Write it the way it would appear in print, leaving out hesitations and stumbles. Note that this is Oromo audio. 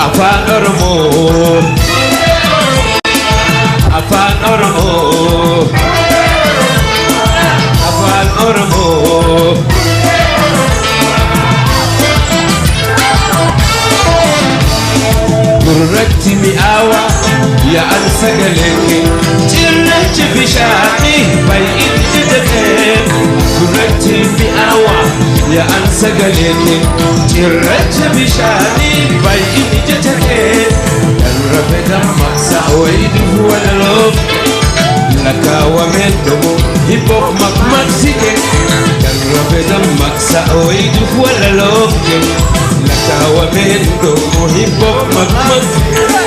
afaan Oromoo afaan Oromoo afaan Oromoo gurratti mi'aawa yaa'an sagalee cirrachi bishaanii baay'inni jedhee gurratti mi'aawa yaa'an sagalee cirrachi bishaanii baay'inni jedhee darbe dammaqsa wayiduuf walaloof lakkaawwameen dhumu hibboof maqmaqsite darbe dammaqsa wayiduuf walaloof lakkaawwameen dhumu hibboof maqmaqsite